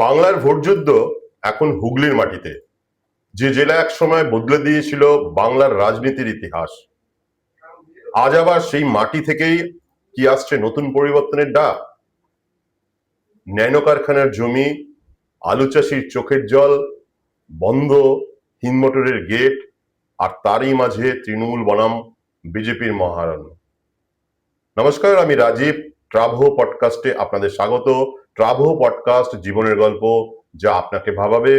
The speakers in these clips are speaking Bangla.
বাংলার ভোটযুদ্ধ এখন হুগলির মাটিতে, যে জেলা এক সময় বদলে দিয়েছিল বাংলার রাজনীতির ইতিহাস। আজ আবার সেই মাটি থেকেই কি আসছে নতুন পরিবর্তনের ডাক? ন্যানো কারখানার জমি, আলু চাষির চোখের জল, বন্ধ হিন্দমোটরের গেট, আর তারই মাঝে তৃণমূল বনাম বিজেপির মহারণ। নমস্কার, আমি রাজীব। ট্রাভো পডকাস্টে আপনাদের স্বাগত। ট্রাভো পডকাস্ট জীবনের গল্প, যা আপনাকে ভাবাবে।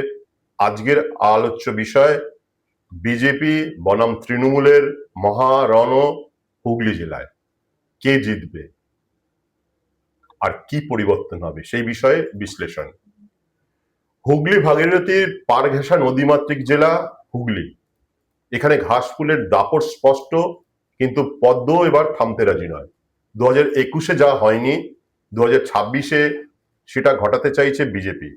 আজকের আলোচ্য বিষয় বিজেপি বনাম তৃণমূলের মহারণ হুগলি জেলায়। কে জিতবে আর কি পরিবর্তন হবে সেই বিষয়ে বিশ্লেষণ। হুগলি ভাগীরথীর পাড় ঘেঁষা নদীমাতৃক জেলা হুগলি। এখানে ঘাস ফুলের দাপট স্পষ্ট, কিন্তু পদ্ম এবার থামতে রাজি নয়। 2021-এ যা হয়নি, 2026-এ সেটা ঘটাতে চাইছে বিজেপি।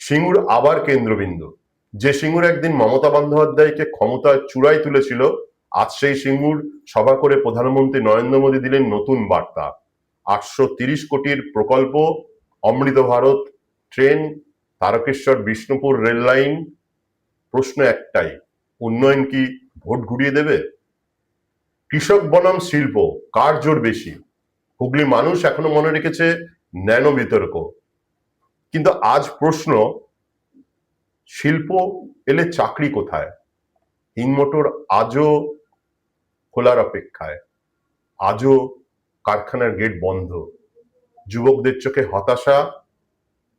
সিঙ্গুর আবার কেন্দ্রবিন্দু। যে সিঙ্গুর একদিন মমতা বন্দ্যোপাধ্যায়কে ক্ষমতার চূড়ায় তুলেছিল, আজ সেই সিঙ্গুর সভা করে প্রধানমন্ত্রী নরেন্দ্র মোদী দিলেন নতুন বার্তা। 830 কোটির প্রকল্প, Amrit Bharat train, Tarakeswar Bishnupur rail line. প্রশ্ন একটাই, উন্নয়ন কি ভোট ঘুরিয়ে দেবে? কৃষক বনাম শিল্প, কার জোর বেশি? হুগলির মানুষ এখনো মনে রেখেছে ন্যানো বিতর্ক। কিন্তু আজ প্রশ্ন, শিল্প এলে চাকরি কোথায়? হিন্দমোটর আজও খোলার অপেক্ষায়, আজও কারখানার গেট বন্ধ। যুবকদের চোখে হতাশা,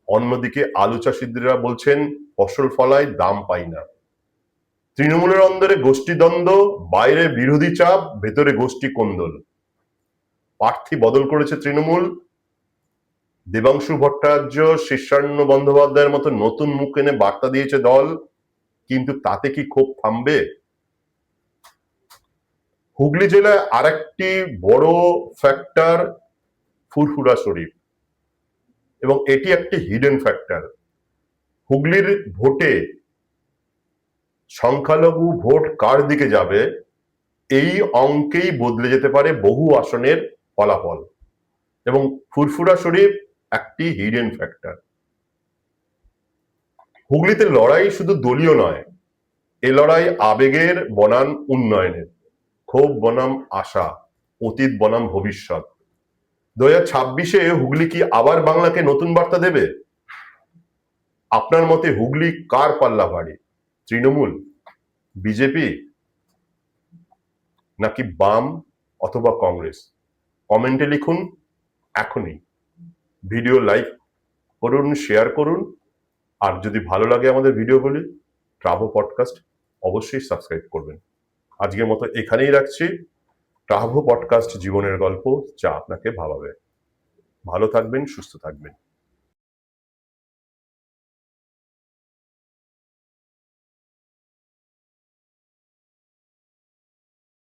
অন্যদিকে আলু চাষিরা বলছেন ফসল ফলায় দাম পাই না। তৃণমূলের অন্দরে গোষ্ঠীদ্বন্দ্ব, বাইরে বিরোধী চাপ, ভেতরে গোষ্ঠী কোন্দল। প্রার্থী বদল করেছে তৃণমূল। দেবাংশু ভট্টাচার্য, শীর্ষান্ন বন্দ্যোপাধ্যায়ের মতো নতুন মুখ এনে বার্তা দিয়েছে দল, কিন্তু তাতে কি ক্ষোভ থামবে? হুগলি জেলায় আরেকটি বড় ফ্যাক্টর ফুরফুরা শরীফ, এবং এটি একটি হিডেন ফ্যাক্টর। হুগলির ভোটে সংখ্যালঘু ভোট কার দিকে যাবে, এই অঙ্কেই বদলে যেতে পারে বহু আসনের ফলাফল। এবং ফুরফুরা শরীফ একটি হিডেন ফ্যাক্টর। হুগলিতে লড়াই শুধু দলীয় নয়, এ লড়াই আবেগের বনাম উন্নয়নের, ক্ষোভ বনাম আশা, অতীত বনাম ভবিষ্যৎ। 2026-এ হুগলি কি আবার বাংলাকে নতুন বার্তা দেবে? আপনার মতে হুগলি কার পাল্লা ভারী? তৃণমূল, বিজেপি, নাকি বাম অথবা কংগ্রেস? কমেন্টে লিখুন এখনই। ভিডিও লাইক করুন, শেয়ার করুন, আর যদি ভালো লাগে আমাদের ভিডিওগুলি, ট্রাভো পডকাস্ট অবশ্যই সাবস্ক্রাইব করবেন। আজকের মতো এখানেই রাখছি। ট্রাভো পডকাস্ট জীবনের গল্প, যা আপনাকে ভাবাবে। ভালো থাকবেন, সুস্থ থাকবেন।